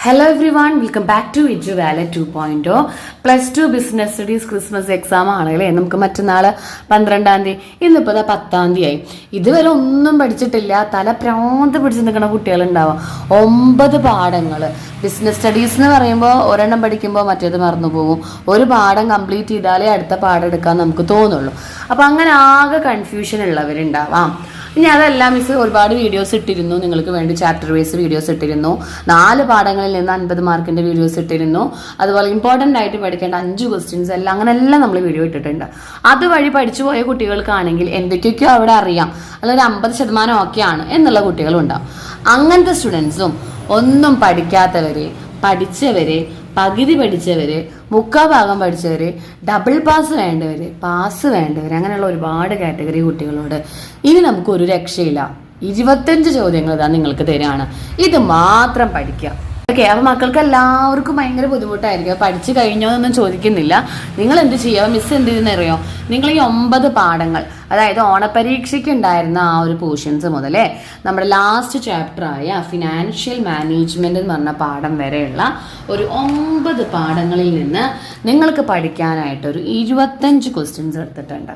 Hello everyone, welcome back to Edu Valley 2.0 Plus 2 Business Studies Christmas exam ആണല്ലേ. നമുക്ക് മറ്റന്നാൾ 12-ാം തീയതി, ഇന്നിപ്പോൾ 10-ാം തീയതി ആയി. ഇതുവരെ ഒന്നും പഠിച്ചിട്ടില്ല, തല പ്രാന്ത് പിടിച്ച് നിൽക്കുന്ന കുട്ടികളുണ്ടാവാം. 9 പാഠങ്ങൾ. ബിസിനസ് സ്റ്റഡീസ് എന്ന് പറയുമ്പോൾ ഒരെണ്ണം പഠിക്കുമ്പോൾ മറ്റേത് മറന്നു പോകും. ഒരു പാഠം കംപ്ലീറ്റ് ചെയ്താലേ അടുത്ത പാഠം എടുക്കാൻ നമുക്ക് തോന്നുള്ളൂ. അപ്പോൾ അങ്ങനെ ആകെ കൺഫ്യൂഷൻ ഉള്ളവരുണ്ടാവാം. ഇനി അതല്ല, മിസ് ഒരുപാട് വീഡിയോസ് ഇട്ടിരുന്നു, നിങ്ങൾക്ക് വേണ്ടി ചാപ്റ്റർ വൈസ് വീഡിയോസ് ഇട്ടിരുന്നു. 4 പാഠങ്ങളിൽ നിന്ന് 50 മാർക്കിൻ്റെ വീഡിയോസ് ഇട്ടിരുന്നു. അതുപോലെ ഇമ്പോർട്ടൻ്റ് ആയിട്ട് പഠിക്കേണ്ട 5 ക്വസ്റ്റ്യൻസ് എല്ലാം അങ്ങനെയെല്ലാം നമ്മൾ വീഡിയോ ഇട്ടിട്ടുണ്ട്. അതുവഴി പഠിച്ചു പോയ കുട്ടികൾക്കാണെങ്കിൽ എന്തൊക്കെയൊക്കെ അവിടെ അറിയാം, അല്ലെങ്കിൽ 50% ഒക്കെയാണ് എന്നുള്ള കുട്ടികളുണ്ടാവും. അങ്ങനത്തെ സ്റ്റുഡൻസും ഒന്നും പഠിക്കാത്തവരെ, പഠിച്ചവരെ, പകുതി പഠിച്ചവർ, 3/4 ഭാഗം പഠിച്ചവർ, ഡബിൾ പാസ് വേണ്ടവർ, പാസ് വേണ്ടവർ, അങ്ങനെയുള്ള ഒരുപാട് കാറ്റഗറി കുട്ടികളോട് ഇനി നമുക്കൊരു രക്ഷയില്ല. 25 ചോദ്യങ്ങൾ ഇതാ നിങ്ങൾക്ക് തരാണ്, ഇത് മാത്രം പഠിക്കുക. ഓക്കെ, അപ്പോൾ മക്കൾക്ക് എല്ലാവർക്കും ഭയങ്കര ബുദ്ധിമുട്ടായിരിക്കും. പഠിച്ചു കഴിഞ്ഞോ എന്നൊന്നും ചോദിക്കുന്നില്ല. നിങ്ങൾ എന്ത് ചെയ്യുക, മിസ് എന്ത് ചെയ്യുന്നറിയോ, നിങ്ങൾ ഈ 9 പാഠങ്ങൾ, അതായത് ഓണപരീക്ഷയ്ക്ക് ഉണ്ടായിരുന്ന ആ ഒരു പോർഷൻസ് മുതലേ നമ്മുടെ ലാസ്റ്റ് ചാപ്റ്ററായ ഫിനാൻഷ്യൽ മാനേജ്മെന്റ് എന്ന് പറഞ്ഞ പാഠം വരെയുള്ള ഒരു 9 പാഠങ്ങളിൽ നിന്ന് നിങ്ങൾക്ക് പഠിക്കാനായിട്ടൊരു 25 ക്വസ്റ്റ്യൻസ് എടുത്തിട്ടുണ്ട്.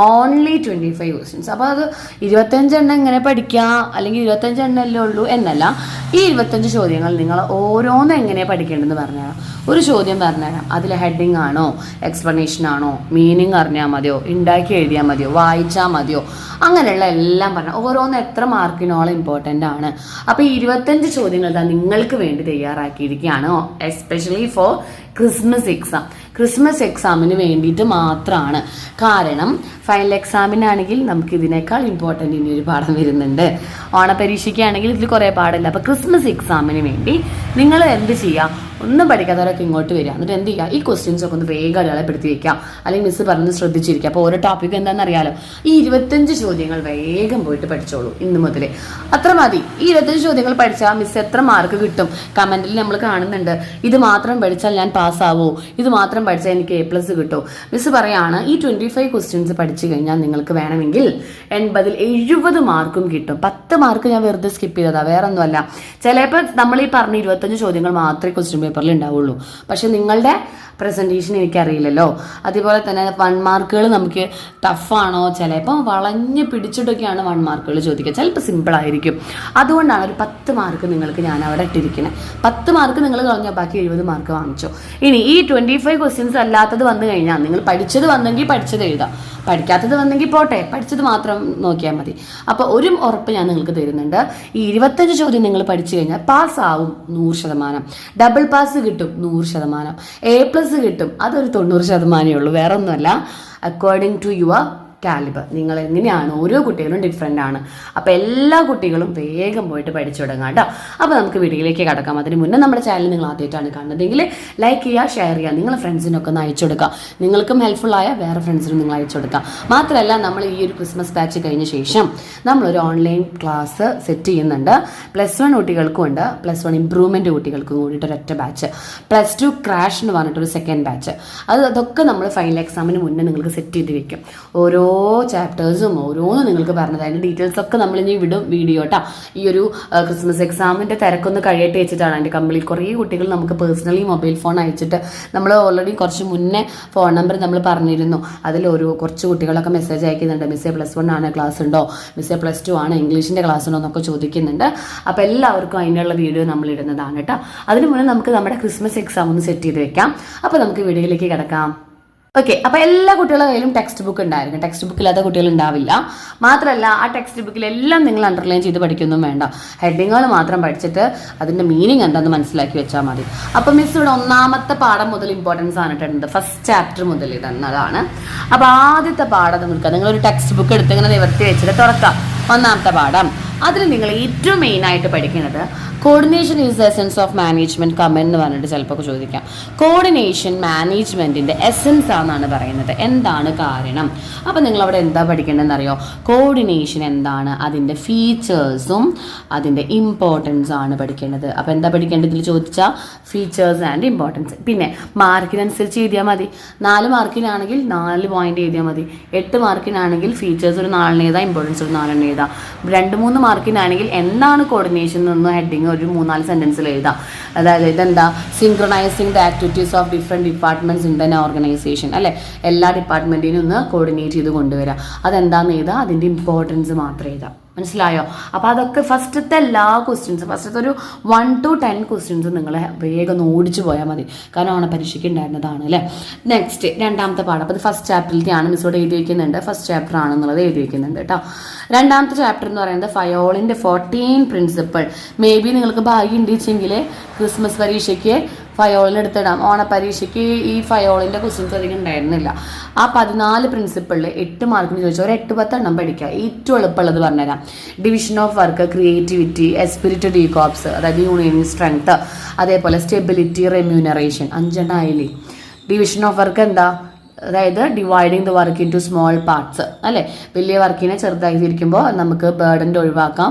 Only 25 questions. അപ്പോൾ അത് 25 എണ്ണം ഇങ്ങനെ പഠിക്കുക, അല്ലെങ്കിൽ 25 എണ്ണല്ലേ ഉള്ളൂ എന്നല്ല. ഈ 25 ചോദ്യങ്ങൾ നിങ്ങൾ ഓരോന്നും എങ്ങനെയാണ് പഠിക്കേണ്ടതെന്ന് പറഞ്ഞുതരാം. ഒരു ചോദ്യം പറഞ്ഞുതരാം, അതിൽ ഹെഡിങ് ആണോ, എക്സ്പ്ലനേഷൻ ആണോ, മീനിങ് അറിഞ്ഞാൽ മതിയോ, ഉണ്ടാക്കി എഴുതിയാൽ മതിയോ, വായിച്ചാൽ മതിയോ, അങ്ങനെയുള്ള എല്ലാം പറഞ്ഞാൽ ഓരോന്നും എത്ര മാർക്കിനോളം ഇമ്പോർട്ടൻ്റ് ആണ്. അപ്പോൾ ഈ 25 ചോദ്യങ്ങൾ നിങ്ങൾക്ക് വേണ്ടി തയ്യാറാക്കിയിരിക്കുകയാണ്, especially for Christmas exam. Christmas എക്സാമിന് വേണ്ടിയിട്ട് മാത്രമാണ്. കാരണം ഫൈനൽ എക്സാമിനാണെങ്കിൽ നമുക്ക് ഇതിനേക്കാൾ ഇമ്പോർട്ടൻ്റ് ഇനി ഒരു പാഠം വരുന്നുണ്ട്. ഓണപരീക്ഷയ്ക്കാണെങ്കിൽ ഇതിൽ കുറേ പാടില്ല. അപ്പോൾ ക്രിസ്മസ് എക്സാമിന് വേണ്ടി നിങ്ങൾ എന്ത് ചെയ്യുക, ഒന്നും പഠിക്കാത്തവരൊക്കെ ഇങ്ങോട്ട് വരിക, എന്നിട്ട് എന്ത് ചെയ്യുക, ഈ ക്വസ്റ്റ്യൻസ് ഒക്കെ ഒന്ന് വേഗം അടയാളപ്പെടുത്തി വയ്ക്കുക, അല്ലെങ്കിൽ മിസ് പറഞ്ഞ് ശ്രദ്ധിച്ചിരിക്കുക. അപ്പോൾ ഓരോ ടോപ്പിക് എന്താണെന്ന് അറിയാലോ. ഈ 25 ചോദ്യങ്ങൾ വേഗം പോയിട്ട് പഠിച്ചോളൂ ഇന്ന് മുതൽ. അത്ര മതി. ഈ 25 ചോദ്യങ്ങൾ പഠിച്ചാൽ മിസ് എത്ര മാർക്ക് കിട്ടും കമൻറ്റിൽ നമ്മൾ കാണുന്നുണ്ട്. ഇത് മാത്രം പഠിച്ചാൽ ഞാൻ പാസ്സാവോ, ഇത് മാത്രം പഠിച്ചാൽ എനിക്ക് A+ കിട്ടുമോ. മിസ് പറയാണ്, ഈ 25 ക്വസ്റ്റ്യൻസ് പഠിച്ചു കഴിഞ്ഞാൽ നിങ്ങൾക്ക് വേണമെങ്കിൽ 80-ൽ 70 മാർക്കും കിട്ടും. 10 മാർക്ക് ഞാൻ വെറുതെ സ്കിപ്പ് ചെയ്തതാണ്, വേറെ ഒന്നുമല്ല. ചിലപ്പോൾ നമ്മൾ ഈ പറഞ്ഞ 25 ചോദ്യങ്ങൾ മാത്രമേ ക്വസ്റ്റ്യൻ പേപ്പറിൽ ഉണ്ടാവുള്ളൂ. പക്ഷെ നിങ്ങളുടെ പ്രസൻറ്റേഷൻ എനിക്കറിയില്ലല്ലോ. അതുപോലെ തന്നെ 1 മാർക്കുകൾ നമുക്ക് ടഫാണോ, ചിലപ്പോൾ വളഞ്ഞ് പിടിച്ചിട്ടൊക്കെയാണ് 1 മാർക്കുകൾ ചോദിക്കുക, ചിലപ്പോൾ സിമ്പിളായിരിക്കും. അതുകൊണ്ടാണ് ഒരു 10 മാർക്ക് നിങ്ങൾക്ക് ഞാൻ അവിടെ ഇട്ടിരിക്കുന്നത്. 10 മാർക്ക് നിങ്ങൾ കളഞ്ഞാൽ ബാക്കി 70 മാർക്ക് വാങ്ങിച്ചോ. ഇനി ഈ 25 ക്വസ്റ്റ്യൻസ് അല്ലാത്തത് വന്നു കഴിഞ്ഞാൽ നിങ്ങൾ പഠിച്ചത് വന്നെങ്കിൽ പഠിച്ചത് എഴുതാം, പഠിക്കാത്തത് വന്നെങ്കിൽ പോട്ടെ, പഠിച്ചത് മാത്രം നോക്കിയാൽ മതി. അപ്പോൾ ഒരു ഉറപ്പ് ഞാൻ നിങ്ങൾക്ക് തരുന്നുണ്ട്, ഈ 25 ചോദ്യം നിങ്ങൾ പഠിച്ചു കഴിഞ്ഞാൽ പാസ്സാവും 100%, ഡബിൾ പാസ് കിട്ടും 100%, A+ കിട്ടും അതൊരു 90% ഉള്ളൂ, വേറെ ഒന്നുമല്ല. അക്കോർഡിംഗ് ടു യുവർ കാലിബർ, നിങ്ങൾ എങ്ങനെയാണ്, ഓരോ കുട്ടികളും ഡിഫറെൻ്റ് ആണ്. അപ്പോൾ എല്ലാ കുട്ടികളും വേഗം പോയിട്ട് പഠിച്ചു തുടങ്ങാം കേട്ടോ. അപ്പോൾ നമുക്ക് വീഡിയോയിലേക്ക് കടക്കാം. അതിന് മുന്നേ നമ്മുടെ ചാനൽ നിങ്ങൾ ആദ്യമായിട്ടാണ് കാണുന്നതെങ്കിൽ ലൈക്ക് ചെയ്യുക, ഷെയർ ചെയ്യുക, നിങ്ങളെ ഫ്രണ്ട്സിനൊക്കെ ഒന്ന് അയച്ചു കൊടുക്കുക. നിങ്ങൾക്കും ഹെൽപ്ഫുള്ളായ വേറെ ഫ്രണ്ട്സിനും നിങ്ങൾ അയച്ചു കൊടുക്കുക. മാത്രമല്ല, നമ്മൾ ഈ ഒരു ക്രിസ്മസ് ബാച്ച് കഴിഞ്ഞ ശേഷം നമ്മളൊരു ഓൺലൈൻ ക്ലാസ് സെറ്റ് ചെയ്യുന്നുണ്ട്. +1 കുട്ടികൾക്കും ഉണ്ട്, +1 ഇംപ്രൂവ്മെൻറ്റ് കുട്ടികൾക്കും കൂടിയിട്ട് ഒരൊറ്റ ബാച്ച്, +2 ക്രാഷ് എന്ന് പറഞ്ഞിട്ടൊരു സെക്കൻഡ് ബാച്ച്. അതൊക്കെ നമ്മൾ ഫൈനൽ എക്സാമിന് മുന്നേ നിങ്ങൾക്ക് സെറ്റ് ചെയ്ത് വെക്കും. ഓരോ ചാപ്റ്റേഴ്സും ഓരോന്നും നിങ്ങൾക്ക് പറഞ്ഞത്, അതിൻ്റെ ഡീറ്റെയിൽസ് ഒക്കെ നമ്മളിനി വിടും വീഡിയോ കേട്ടോ. ഈ ഒരു ക്രിസ്മസ് എക്സാമിൻ്റെ തിരക്കൊന്ന് കഴിയട്ടെ വെച്ചിട്ടാണ്. അതിൻ്റെ കംപ്ലീറ്റ് കുറേ കുട്ടികൾ നമുക്ക് പേഴ്സണലി മൊബൈൽ ഫോൺ അയച്ചിട്ട്, നമ്മൾ ഓൾറെഡി കുറച്ച് മുന്നേ ഫോൺ നമ്പർ നമ്മൾ പറഞ്ഞിരുന്നു, അതിൽ കുറച്ച് കുട്ടികളൊക്കെ മെസ്സേജ് അയക്കുന്നുണ്ട്, മിസ്സേ +1 ആണ്, ക്ലാസ് ഉണ്ടോ, മിസ്സേ +2 ആണ്, ഇംഗ്ലീഷിൻ്റെ ക്ലാസ് ഉണ്ടോ എന്നൊക്കെ ചോദിക്കുന്നുണ്ട്. അപ്പോൾ എല്ലാവർക്കും അതിനുള്ള വീഡിയോ നമ്മൾ ഇടുന്നതാണ് കേട്ടോ. അതിന് മുന്നേ നമുക്ക് നമ്മുടെ ക്രിസ്മസ് എക്സാം ഒന്ന് സെറ്റ് ചെയ്ത് വെക്കാം. അപ്പോൾ നമുക്ക് വീഡിയോയിലേക്ക് കിടക്കാം. ഓക്കെ, അപ്പോൾ എല്ലാ കുട്ടികളുടെ കയ്യിലും ടെക്സ്റ്റ് ബുക്ക് ഉണ്ടായിരിക്കും. ടെക്സ്റ്റ് ബുക്കില്ലാത്ത കുട്ടികൾ ഉണ്ടാവില്ല. മാത്രമല്ല, ആ ടെക്സ്റ്റ് ബുക്കിലെല്ലാം നിങ്ങൾ അണ്ടർലൈൻ ചെയ്ത് പഠിക്കൊന്നും വേണ്ട, ഹെഡിങ്ങുകൾ മാത്രം പഠിച്ചിട്ട് അതിൻ്റെ മീനിങ് എന്താണെന്ന് മനസ്സിലാക്കി വെച്ചാൽ മതി. അപ്പോൾ മിസ് ഇവിടെ 1ാമത്തെ പാഠം മുതൽ ഇമ്പോർട്ടൻസ് ആണിട്ടുണ്ട്, ഫസ്റ്റ് ചാപ്റ്റർ മുതൽ ഇടുന്നതാണ്. അപ്പോൾ ആദ്യത്തെ പാഠം നോക്കുക, നിങ്ങളൊരു ടെക്സ്റ്റ് ബുക്ക് എടുത്ത് ഇങ്ങനെ നിവർത്തി വെച്ചിട്ട് തുറക്കാം. 1ാമത്തെ പാഠം, അതിൽ നിങ്ങൾ ഏറ്റവും മെയിനായിട്ട് പഠിക്കുന്നത് coordination is the essence of management comment എന്ന് പറഞ്ഞിട്ട് ചിലപ്പോൾ ചോദിക്കാം. കോർഡിനേഷൻ മാനേജ്മെന്റിന്റെ എസൻസ് ആണെന്നാണ് പറയുന്നത്. എന്താണ് കാരണം? അപ്പം നിങ്ങൾ അവിടെ എന്താ പഠിക്കേണ്ടതെന്ന് അറിയോ? കോർഡിനേഷൻ എന്താണ്, അതിൻ്റെ ഫീച്ചേഴ്സും അതിൻ്റെ ഇമ്പോർട്ടൻസ് ആണ് പഠിക്കേണ്ടത്. അപ്പോൾ എന്താ പഠിക്കേണ്ടത് ഇതിൽ ചോദിച്ചാൽ ഫീച്ചേഴ്സ് ആൻഡ് ഇമ്പോർട്ടൻസ്. പിന്നെ മാർക്കിനനുസരിച്ച് എഴുതിയാൽ മതി. 4 മാർക്കിനാണെങ്കിൽ 4 പോയിന്റ് എഴുതിയാൽ മതി. 8 മാർക്കിനാണെങ്കിൽ ഫീച്ചേഴ്സ് ഒരു 4 എഴുതാം, ഇമ്പോർട്ടൻസ് ഒരു 4 എഴുതാം. 2-3 മാർക്കിനാണെങ്കിൽ എന്താണ് കോർഡിനേഷൻ എന്നൊന്ന് ഹെഡിങ് ഒരു 3-4 സെൻറ്റൻസിൽ എഴുതാം. അതായത് ഇതെന്താ, synchronising the activities of different departments in than organisation അല്ലേ, എല്ലാ ഡിപ്പാർട്ട്മെൻറ്റിനും ഒന്ന് കോർഡിനേറ്റ് ചെയ്ത് കൊണ്ടുവരാം. അതെന്താണെന്ന് എഴുതാം, അതിൻ്റെ ഇമ്പോർട്ടൻസ് മാത്രം എഴുതാം. മനസ്സിലായോ? അപ്പോൾ അതൊക്കെ ഫസ്റ്റത്തെ എല്ലാ ക്വസ്റ്റ്യൻസും, ഫസ്റ്റത്തെ ഒരു 1 to 10 ക്വസ്റ്റ്യൻസ് നിങ്ങൾ വേഗം ഒന്ന് ഓടിച്ചു പോയാൽ മതി. കാരണം ഓണപരീക്ഷയ്ക്ക് ഉണ്ടായിരുന്നതാണ് അല്ലേ. നെക്സ്റ്റ് രണ്ടാമത്തെ പാഠം. അപ്പോൾ ഇത് ഫസ്റ്റ് ചാപ്റ്ററിലത്തെയാണ്, മിസ്സോട് എഴുതി വയ്ക്കുന്നുണ്ട്. ഫസ്റ്റ് ചാപ്റ്റർ ആണെന്നുള്ളത് എഴുതി വയ്ക്കുന്നുണ്ട് കേട്ടോ. രണ്ടാമത്തെ ചാപ്റ്റർ എന്ന് പറയുന്നത് ഫയോളിൻ്റെ 14 പ്രിൻസിപ്പിൾ. മേ ബി നിങ്ങൾക്ക് ഭാഗ്യം ഉണ്ടെങ്കിൽ ക്രിസ്മസ് പരീക്ഷയ്ക്ക് ഫയോളിന് എടുത്തിടാം. ഓണപരീക്ഷയ്ക്ക് ഈ ഫയോളിൻ്റെ ക്വസ്റ്റ്യൻസ് അധികം ഉണ്ടായിരുന്നില്ല. ആ 14 പ്രിൻസിപ്പിളിൽ 8 മാർക്കിന് ചോദിച്ചാൽ ഒരു 8-10 എണ്ണം പഠിക്കുക. ഏറ്റവും എളുപ്പമുള്ളത് പറഞ്ഞുതരാം. Division of work, creativity, esprit de corps, അതായത് യൂണിയനിങ് സ്ട്രെങ്ത്, അതേപോലെ സ്റ്റെബിലിറ്റി, റെമ്യൂണറേഷൻ, 5 എണ്ണം ആയില്ലേ. ഡിവിഷൻ ഓഫ് വർക്ക് എന്താ, അതായത് dividing the work into small parts അല്ലേ. വലിയ വർക്കിനെ ചെറുതായി തിരിക്കുമ്പോൾ നമുക്ക് ബേർഡൻ്റെ ഒഴിവാക്കാം,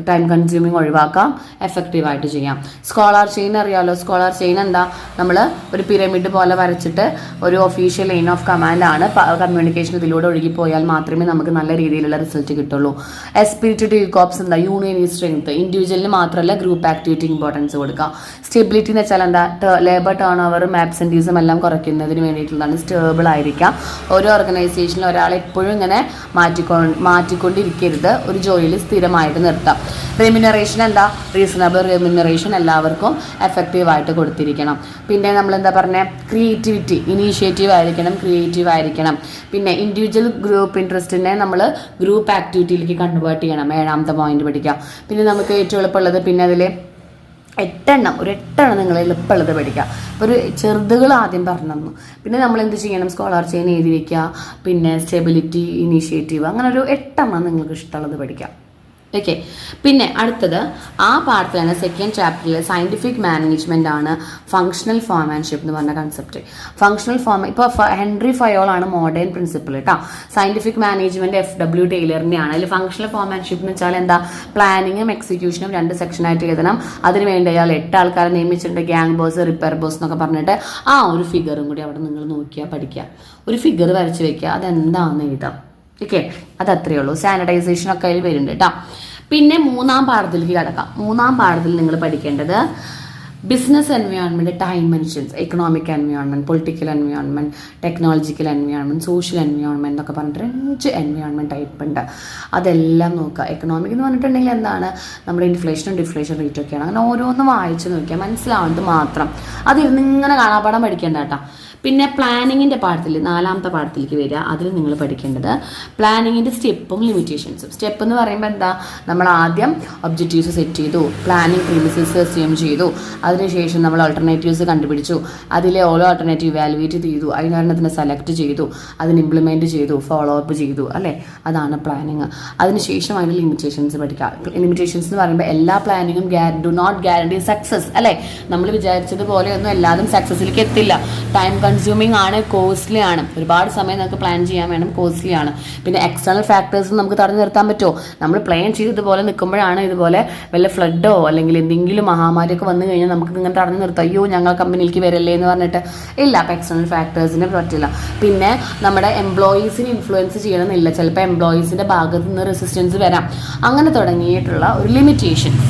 ടൈം കൺസ്യൂമിങ് ഒഴിവാക്കാം, എഫക്റ്റീവായിട്ട് ചെയ്യാം. സ്കോളർ ചെയിൻ അറിയാമല്ലോ. സ്കോളർ ചെയിൻ എന്താ, നമ്മൾ ഒരു പിരമിഡ് പോലെ വരച്ചിട്ട് ഒരു ഒഫീഷ്യൽ ലൈൻ ഓഫ് കമാൻഡാണ്. കമ്മ്യൂണിക്കേഷൻ ഇതിലൂടെ ഒഴുകിപ്പോയാൽ മാത്രമേ നമുക്ക് നല്ല രീതിയിലുള്ള റിസൾട്ട് കിട്ടുള്ളൂ. എസ്പിരിറ്റ് ഡീകോപ്സ് എന്താ, യൂണിയൻ സ്ട്രെങ്ത്, ഇൻഡിവിജ്വലിന് മാത്രമല്ല ഗ്രൂപ്പ് ആക്ടിവിറ്റി ഇമ്പോർട്ടൻസ് കൊടുക്കുക. സ്റ്റെബിലിറ്റി എന്ന് വെച്ചാൽ എന്താ, ലേബർ ടേൺ ഓവറും ആബ്സെൻറ്റീസും എല്ലാം കുറയ്ക്കുന്നതിന് വേണ്ടിയിട്ടുള്ളതാണ്. സ്റ്റേബിൾ ആയിരിക്കാം. ഓരോ ഓർഗനൈസേഷനിൽ ഒരാളെ എപ്പോഴും ഇങ്ങനെ മാറ്റിക്കൊണ്ടിരിക്കരുത്, ഒരു ജോലിയിൽ സ്ഥിരമായിട്ട് നിർത്താം. റെമ്യൂണറേഷൻ എന്താ, റീസണബിൾ റെമ്യൂണറേഷൻ എല്ലാവർക്കും എഫക്റ്റീവായിട്ട് കൊടുത്തിരിക്കണം. പിന്നെ നമ്മൾ എന്താ പറഞ്ഞത്, ക്രിയേറ്റിവിറ്റി, ഇനീഷ്യേറ്റീവ് ആയിരിക്കണം, ക്രിയേറ്റീവ് ആയിരിക്കണം. പിന്നെ ഇൻഡിവിജ്വൽ ഗ്രൂപ്പ് ഇൻട്രസ്റ്റിനെ നമ്മൾ ഗ്രൂപ്പ് ആക്ടിവിറ്റിയിലേക്ക് കൺവേർട്ട് ചെയ്യണം. 7ാമത്തെ പോയിന്റ് പഠിക്കാം. പിന്നെ നമുക്ക് ഏറ്റവും എളുപ്പമുള്ളത്, പിന്നെ അതിൽ 8 എണ്ണം നിങ്ങൾ എളുപ്പമുള്ളത് പഠിക്കുക. അപ്പോൾ ഒരു ചെറുതുകൾ ആദ്യം പറഞ്ഞു തന്നു. പിന്നെ നമ്മൾ എന്ത് ചെയ്യണം, സ്കോളർ ചെയിൻ എഴുതി വയ്ക്കുക, പിന്നെ സ്റ്റെബിലിറ്റി, ഇനീഷ്യേറ്റീവ്, അങ്ങനെ ഒരു 8 എണ്ണം നിങ്ങൾക്ക് ഇഷ്ടമുള്ളത് പഠിക്കാം. ഓക്കെ. പിന്നെ അടുത്തത് ആ പാഠത്തിലാണ് സെക്കൻഡ് ചാപ്റ്ററിൽ സയൻറ്റിഫിക് മാനേജ്മെൻ്റ് ആണ് ഫങ്ഷണൽ ഫോമാൻഷിപ്പ് എന്ന് പറഞ്ഞ കൺസെപ്റ്റ്. ഫങ്ഷണൽ ഇപ്പോൾ ഹെൻറി ഫയോളാണ് മോഡേൺ പ്രിൻസിപ്പിൾ കേട്ടോ. Scientific management FW ടൈലറിൻ്റെയാണ്. അതിൽ ഫങ്ഷണൽ ഫോമാൻഷിപ്പ് എന്ന് വെച്ചാൽ എന്താ, പ്ലാനിങ്ങും എക്സിക്യൂഷനും 2 സെക്ഷനായിട്ട് എഴുതണം. അതിന് വേണ്ടി അയാൾ 8 ആൾക്കാരെ നിയമിച്ചിട്ടുണ്ട്, ഗ്യാങ് ബോസ്, റിപ്പയർ ബോസ് എന്നൊക്കെ പറഞ്ഞിട്ട്. ആ ഒരു ഫിഗറും കൂടി അവിടെ നിങ്ങൾ നോക്കിയാൽ പഠിക്കുക. ഒരു ഫിഗർ വരച്ച് വെക്കുക, അതെന്താണെന്ന് എഴുതാം. ഓക്കെ, അതത്രയേ ഉള്ളൂ. സ്റ്റാൻഡർഡൈസേഷൻ ഒക്കെ അതിൽ വരുന്നുണ്ട് കേട്ടോ. പിന്നെ 3ാം പാഠത്തിലേക്ക് കിടക്കാം. 3ാം പാഠത്തിൽ നിങ്ങൾ പഠിക്കേണ്ടത് business environment, time mentions, economic environment, political environment, technological environment, social environment എന്നൊക്കെ പറഞ്ഞിട്ട് 5 എൻവയോൺമെൻറ്റ് ടൈപ്പ് ഉണ്ട്. അതെല്ലാം നോക്കുക. എക്കണോമിക് എന്ന് പറഞ്ഞിട്ടുണ്ടെങ്കിൽ എന്താണ്, നമ്മുടെ ഇൻഫ്ലേഷനും ഡിഫ്ലേഷൻ റേറ്റൊക്കെയാണ്. അങ്ങനെ ഓരോന്നും വായിച്ച് നോക്കിയാൽ മനസ്സിലാവുന്നത് മാത്രം. അതിരുന്ന് ഇങ്ങനെ കാണാപ്പാഠം പഠിക്കേണ്ട കേട്ടോ. പിന്നെ പ്ലാനിങ്ങിൻ്റെ പാഠത്തിൽ 4ാമത്തെ പാഠത്തിലേക്ക് വരിക. അതിൽ നിങ്ങൾ പഠിക്കേണ്ടത് പ്ലാനിങ്ങിൻ്റെ സ്റ്റെപ്പും ലിമിറ്റേഷൻസും. സ്റ്റെപ്പ് എന്ന് പറയുമ്പോൾ എന്താ, നമ്മൾ ആദ്യം ഒബ്ജക്റ്റീവ്സ് സെറ്റ് ചെയ്തു, പ്ലാനിങ് പ്രീമിസസ് അസ്യൂം ചെയ്തു, അതിനുശേഷം നമ്മൾ ഓൾട്ടർനേറ്റീവ്സ് കണ്ടുപിടിച്ചു, അതിലെ ഓരോ ഓൾട്ടർനേറ്റീവ് വാലുവേറ്റ് ചെയ്തു, അതിനൊരെണ്ണത്തിന് സെലക്ട് ചെയ്തു, അതിന് ഇംപ്ലിമെൻറ്റ് ചെയ്തു, ഫോളോ അപ്പ് ചെയ്തു അല്ലേ. അതാണ് പ്ലാനിങ്. അതിനുശേഷം അതിൻ്റെ ലിമിറ്റേഷൻസ് പഠിക്കുക. ലിമിറ്റേഷൻസ് എന്ന് പറയുമ്പോൾ എല്ലാ പ്ലാനിങ്ങും ഡു നോട്ട് ഗ്യാരണ്ടി സക്സസ് അല്ലേ. നമ്മൾ വിചാരിച്ചതുപോലെയൊന്നും എല്ലാതും സക്സസ്സിലേക്ക് എത്തില്ല. ടൈം കൺസ്യൂമിങ് ആണ്, കോസ്റ്റ്ലി ആണ്, ഒരുപാട് സമയം നമുക്ക് പ്ലാൻ ചെയ്യാൻ വേണം, കോസ്റ്റ്ലി ആണ്. പിന്നെ എക്സ്റ്റേണൽ ഫാക്ടേഴ്സ് നമുക്ക് തടഞ്ഞു നിർത്താൻ പറ്റുമോ? നമ്മൾ പ്ലാൻ ചെയ്തതുപോലെ നിൽക്കുമ്പോഴാണ് ഇതുപോലെ വല്ല ഫ്ലഡോ അല്ലെങ്കിൽ എന്തെങ്കിലും മഹാമാരിയൊക്കെ വന്നു കഴിഞ്ഞാൽ നമുക്ക് ഇങ്ങനെ തടഞ്ഞു നിർത്താം. അയ്യോ ഞങ്ങൾ കമ്പനിയിലേക്ക് വരല്ലേ എന്ന് പറഞ്ഞിട്ട് ഇല്ല. അപ്പോൾ എക്സ്റ്റേണൽ ഫാക്ടേഴ്സിനെ പറ്റില്ല. പിന്നെ നമ്മുടെ എംപ്ലോയീസിനെ ഇൻഫ്ലുവൻസ് ചെയ്യണമെന്നില്ല. ചിലപ്പോൾ എംപ്ലോയീസിൻ്റെ ഭാഗത്ത് നിന്ന് റെസിസ്റ്റൻസ് വരാം. അങ്ങനെ തുടങ്ങിയിട്ടുള്ള ഒരു ലിമിറ്റേഷൻസ്,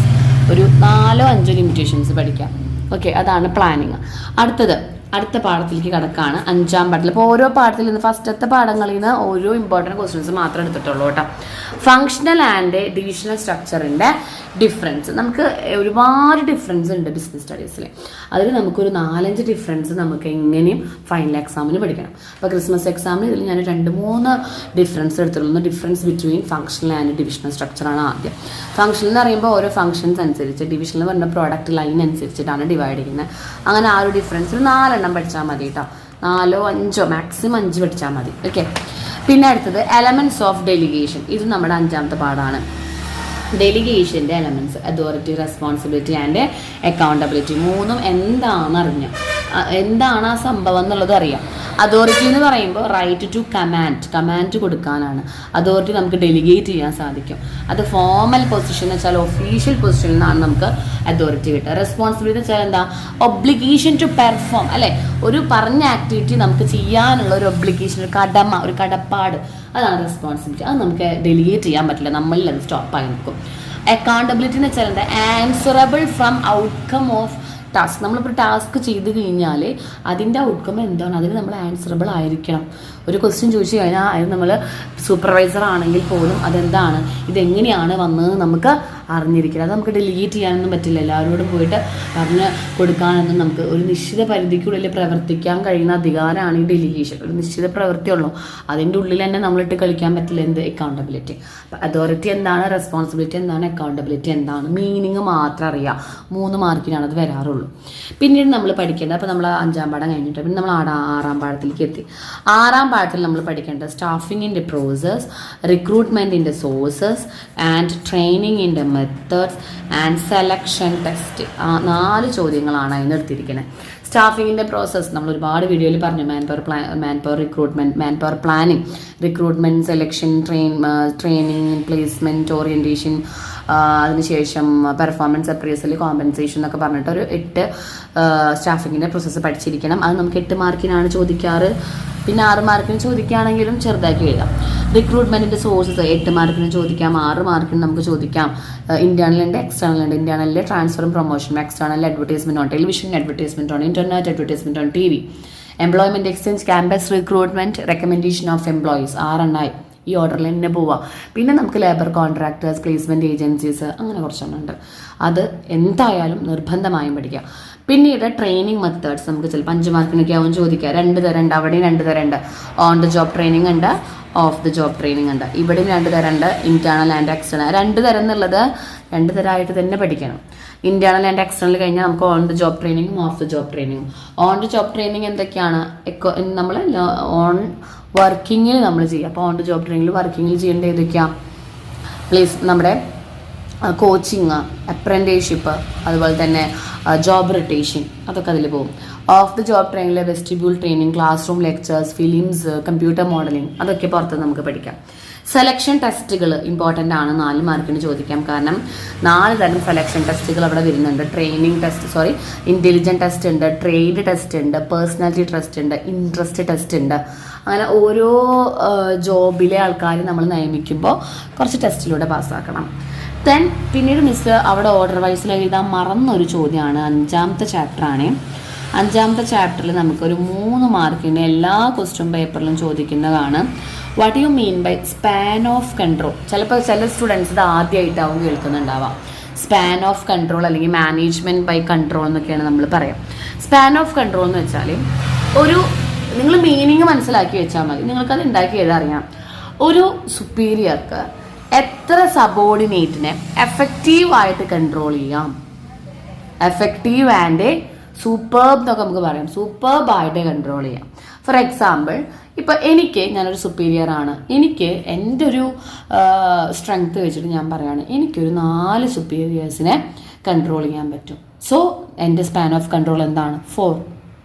ഒരു 4-5 ലിമിറ്റേഷൻസ് പഠിക്കാം. ഓക്കെ, അതാണ് പ്ലാനിങ്. അടുത്ത പാഠത്തിലേക്ക് കിടക്കുകയാണ് 5ാം പാഠത്തിൽ. അപ്പോൾ ഓരോ പാഠത്തിൽ നിന്ന് ഫസ്റ്റത്തെ പാഠങ്ങളിൽ നിന്ന് ഓരോ ഇമ്പോർട്ടൻറ്റ് ക്വസ്റ്റ്യൻസ് മാത്രമേ എടുത്തിട്ടുള്ളൂ കേട്ടോ. ഫങ്ഷണൽ ആൻഡ് ഡിവിഷണൽ സ്ട്രക്ചറിൻ്റെ ഡിഫറൻസ്. നമുക്ക് ഒരുപാട് ഡിഫറൻസ് ഉണ്ട് ബിസിനസ് സ്റ്റഡീസിൽ. അതിൽ നമുക്കൊരു 4-5 ഡിഫറൻസ് നമുക്ക് എങ്ങനെയും ഫൈനൽ എക്സാമിന് പഠിക്കണം. അപ്പോൾ ക്രിസ്മസ് എക്സാമിന് ഇതിൽ ഞാൻ 2-3 ഡിഫറൻസ് എടുത്തിട്ടുള്ളൂ. Difference between functional and divisional സ്ട്രക്ചറാണ് ആദ്യം. ഫങ്ഷണൽ എന്ന് പറയുമ്പോൾ ഓരോ ഫങ്ഷൻസ് അനുസരിച്ച്, ഡിവിഷണൽ എന്ന് പറഞ്ഞ പ്രോഡക്റ്റ് ലൈൻ അനുസരിച്ചിട്ടാണ് ഡിവൈഡ് ചെയ്യുന്നത്. അങ്ങനെ ആ ഒരു ഡിഫറൻസിൽ 4 എണ്ണം പഠിച്ചാൽ മതി കേട്ടോ. 4-5 മാക്സിമം 5 പഠിച്ചാൽ മതി. ഓക്കെ. പിന്നെ അടുത്തത് എലമെൻറ്റ്സ് ഓഫ് ഡെലിഗേഷൻ. ഇത് നമ്മുടെ 5ാമത്തെ പാഠമാണ്. ഡെലിഗേഷൻ്റെ elements, authority, responsibility and accountability. 3ഉം എന്താണ് ആ സംഭവം എന്നുള്ളത് അറിയാം. അതോറിറ്റി എന്ന് പറയുമ്പോൾ റൈറ്റ് ടു കമാൻഡ് കൊടുക്കാനാണ്. അതോറിറ്റി നമുക്ക് ഡെലിഗേറ്റ് ചെയ്യാൻ സാധിക്കും. അത് ഫോമൽ പൊസിഷൻ എന്ന് വെച്ചാൽ ഒഫീഷ്യൽ പൊസിഷനിൽ നിന്നാണ് നമുക്ക് അതോറിറ്റി കിട്ടുക. റെസ്പോൺസിബിലിറ്റി എന്ന് വെച്ചാൽ എന്താ, ഒബ്ലിഗേഷൻ ടു പെർഫോം അല്ലേ. ഒരു പറഞ്ഞ ആക്ടിവിറ്റി നമുക്ക് ചെയ്യാനുള്ള ഒരു ഒബ്ലിഗേഷൻ, ഒരു കടമ, ഒരു കടപ്പാട്, അതാണ് റെസ്പോൺസിബിലിറ്റി. അത് നമുക്ക് ഡെലിഗേറ്റ് ചെയ്യാൻ പറ്റില്ല, നമ്മളിൽ അത് സ്റ്റോപ്പായി നിൽക്കും. അക്കൗണ്ടബിലിറ്റി എന്ന് വെച്ചാൽ എന്താ, answerable from outcome of task. നമ്മളിപ്പോൾ ടാസ്ക് ചെയ്ത് കഴിഞ്ഞാൽ അതിൻ്റെ ഔട്ട്കം എന്താണ്, അതിന് നമ്മൾ ആൻസറബിൾ ആയിരിക്കണം. ഒരു ക്വസ്റ്റ്യൻ ചോദിച്ചു കഴിഞ്ഞാൽ അത് നമ്മൾ സൂപ്പർവൈസർ ആണെങ്കിൽ പോലും അതെന്താണ്, ഇതെങ്ങനെയാണ് വന്നത് നമുക്ക് അറിഞ്ഞിരിക്കണം. അത് നമുക്ക് ഡിലീറ്റ് ചെയ്യാനൊന്നും പറ്റില്ല. എല്ലാവരോടും പോയിട്ട് പറഞ്ഞ് കൊടുക്കാനൊന്നും, നമുക്ക് ഒരു നിശ്ചിത പരിധിക്കുള്ളിൽ പ്രവർത്തിക്കാൻ കഴിയുന്ന അധികാരമാണ് ഈ ഡെലിഗേഷൻ. ഒരു നിശ്ചിത പ്രവൃത്തിയുള്ളൂ, അതിൻ്റെ ഉള്ളിൽ തന്നെ നമ്മളിട്ട് കളിക്കാൻ പറ്റില്ല. എന്ത് അക്കൗണ്ടബിലിറ്റി. അതോറിറ്റി എന്താണ്, റെസ്പോൺസിബിലിറ്റി എന്താണ്, അക്കൗണ്ടബിലിറ്റി എന്താണ്, മീനിങ് മാത്രം അറിയാം. 3 മാർക്കിനാണ് അത് വരാറുള്ളൂ. പിന്നീട് നമ്മൾ പഠിക്കേണ്ടത്, അപ്പോൾ നമ്മൾ 5ാം പാഠം കഴിഞ്ഞിട്ട് പിന്നെ നമ്മൾ 6ാം പാഠത്തിലേക്ക് എത്തി. 6ാം പാഠത്തിൽ നമ്മൾ പഠിക്കേണ്ടത് സ്റ്റാഫിങ്ങിൻ്റെ പ്രോസസ്, റിക്രൂട്ട്മെൻറ്റിൻ്റെ സോഴ്സസ് ആൻഡ് ട്രെയിനിങ്ങിൻ്റെ മെത്തേഡ്സ് ആൻഡ് സെലക്ഷൻ ടെസ്റ്റ്. 4 ചോദ്യങ്ങളാണ് അതിന് എടുത്തിരിക്കുന്നത്. സ്റ്റാഫിങ്ങിൻ്റെ പ്രോസസ്സ് നമ്മൾ ഒരുപാട് വീഡിയോയിൽ പറഞ്ഞു. Man power recruitment, man power planning, recruitment, selection, training, placement, orientation, അതിനുശേഷം പെർഫോമൻസ് അപ്രൈസൽ, കോമ്പൻസേഷൻ എന്നൊക്കെ പറഞ്ഞിട്ട് ഒരു 8 സ്റ്റാഫിങ്ങിൻ്റെ പ്രോസസ്സ് പഠിച്ചിരിക്കണം. അത് നമുക്ക് 8 മാർക്കിനാണ് ചോദിക്കാറ്. പിന്നെ 6 മാർക്കിന് ചോദിക്കുകയാണെങ്കിലും ചെറുതാക്കി എഴുതാം. റിക്രൂട്ട്മെൻറ്റിൻ്റെ സോഴ്സസ് 8 മാർക്കിന് ചോദിക്കാം, 6 മാർക്കിന് നമുക്ക് ചോദിക്കാം. ഇന്റേണൽ ഉണ്ട്, എക്സ്റ്റേണൽ ഉണ്ട്. ഇന്റേണലിൽ ട്രാൻസ്ഫറും പ്രൊമോഷനും, external advertisement on television, advertisement on internet, advertisement on TV, employment exchange, campus recruitment, recommendation of employees. 6 എണ്ണമായി. ഈ ഓർഡറിൽ തന്നെ പോവാം. പിന്നെ നമുക്ക് ലേബർ കോൺട്രാക്ടേഴ്സ്, പ്ലേസ്മെൻറ്റ് ഏജൻസീസ്, അങ്ങനെ കുറച്ചെണ്ണമുണ്ട്. അത് എന്തായാലും നിർബന്ധമായും പഠിക്കാം. പിന്നീട് ട്രെയിനിങ് മെത്തേഡ്സ് നമുക്ക് ചിലപ്പോൾ 5 മാർക്കിനൊക്കെ ആവും ചോദിക്കുക. 2 തരമുണ്ട്, അവിടെയും 2 തരമുണ്ട്. ഓൺ ദ ജോബ് ട്രെയിനിങ് ഉണ്ട്, ഓഫ് ദ ജോബ് ട്രെയിനിങ് ഉണ്ട്. ഇവിടെയും 2 തരമുണ്ട്, ഇന്റേണൽ ആൻഡ് എക്സ്റ്റേണൽ. 2 തരം എന്നുള്ളത് 2 തരമായിട്ട് തന്നെ പഠിക്കണം. ഇന്റേണൽ ആൻഡ് എക്സ്റ്റേണൽ കഴിഞ്ഞാൽ നമുക്ക് ഓൺ ദ ജോബ് ട്രെയിനിങ്ങും ഓഫ് ദ ജോബ് ട്രെയിനിങ്ങും. ഓൺ ദ ജോബ് ട്രെയിനിങ് എന്തൊക്കെയാണ്, നമ്മൾ ഓൺ വർക്കിങ്ങിൽ നമ്മൾ ചെയ്യുക. അപ്പോൾ ഓൺ ദ ജോബ് ട്രെയിനിങ്ങിൽ വർക്കിങ്ങിൽ ചെയ്യേണ്ട ഏതൊക്കെയാണ്, നമ്മുടെ കോച്ചിങ്, അപ്രന്റീസ്ഷിപ്പ്, അതുപോലെ തന്നെ ജോബ് റൊട്ടേഷൻ, അതൊക്കെ അതിൽ പോകും. ഓഫ് ദി ജോബ് ട്രെയിനിലെ vestibule training, class room lectures, films, computer modelling, അതൊക്കെ പുറത്ത് നമുക്ക് പഠിക്കാം. സെലക്ഷൻ ടെസ്റ്റുകൾ ഇമ്പോർട്ടൻ്റ് ആണ്, 4 മാർക്കിന് ചോദിക്കാം. കാരണം 4 തരം സെലക്ഷൻ ടെസ്റ്റുകൾ അവിടെ വരുന്നുണ്ട്. ട്രെയിനിങ് ടെസ്റ്റ്, ഇൻ്റലിജൻറ്റ് ടെസ്റ്റ് ഉണ്ട്, ട്രേഡ് ടെസ്റ്റ് ഉണ്ട്, പേഴ്സണാലിറ്റി ടെസ്റ്റ് ഉണ്ട്, ഇൻട്രസ്റ്റ് ടെസ്റ്റ് ഉണ്ട്. അങ്ങനെ ഓരോ ജോബിലെ ആൾക്കാർ നമ്മൾ നിയമിക്കുമ്പോൾ കുറച്ച് ടെസ്റ്റിലൂടെ പാസ്സാക്കണം. പിന്നീട് മിസ് അവിടെ ഓർഡർ വൈസിൽ എഴുതാൻ മറന്നൊരു ചോദ്യമാണ്. 5ാമത്തെ ചാപ്റ്ററാണ്. 5ാമത്തെ ചാപ്റ്ററിൽ നമുക്കൊരു 3 മാർക്കിൻ്റെ എല്ലാ ക്വസ്റ്റ്യൻ പേപ്പറിലും ചോദിക്കുന്നതാണ്. What you mean by span of control? ചിലപ്പോൾ ചില സ്റ്റുഡൻസ് ഇത് ആദ്യമായിട്ടാവും കേൾക്കുന്നുണ്ടാവാം. സ്പാൻ ഓഫ് കൺട്രോൾ അല്ലെങ്കിൽ മാനേജ്മെൻറ്റ് ബൈ കൺട്രോൾ എന്നൊക്കെയാണ് നമ്മൾ പറയാം. സ്പാൻ ഓഫ് കൺട്രോൾ എന്ന് വെച്ചാൽ നിങ്ങൾ മീനിങ് മനസ്സിലാക്കി വെച്ചാൽ മതി, നിങ്ങൾക്കത് ഉണ്ടാക്കി എഴുതാറിയാം. ഒരു സുപ്പീരിയർക്ക് എത്ര സബോർഡിനേറ്റിനെ എഫക്റ്റീവായിട്ട് കൺട്രോൾ ചെയ്യാം, എഫക്റ്റീവ് ആൻഡ് സൂപ്പർബ് എന്നൊക്കെ നമുക്ക് പറയാം. സൂപ്പർബായിട്ട് കൺട്രോൾ ചെയ്യാം. ഫോർ എക്സാമ്പിൾ, ഇപ്പം ഞാനൊരു സുപ്പീരിയർ ആണ്, എനിക്ക് എൻ്റെ ഒരു സ്ട്രെങ്ത് വെച്ചിട്ട് ഞാൻ പറയുകയാണ്, എനിക്കൊരു 4 സുപ്പീരിയേഴ്സിനെ കൺട്രോൾ ചെയ്യാൻ പറ്റും. സോ എൻ്റെ സ്പാൻ ഓഫ് കൺട്രോൾ എന്താണ്? 4.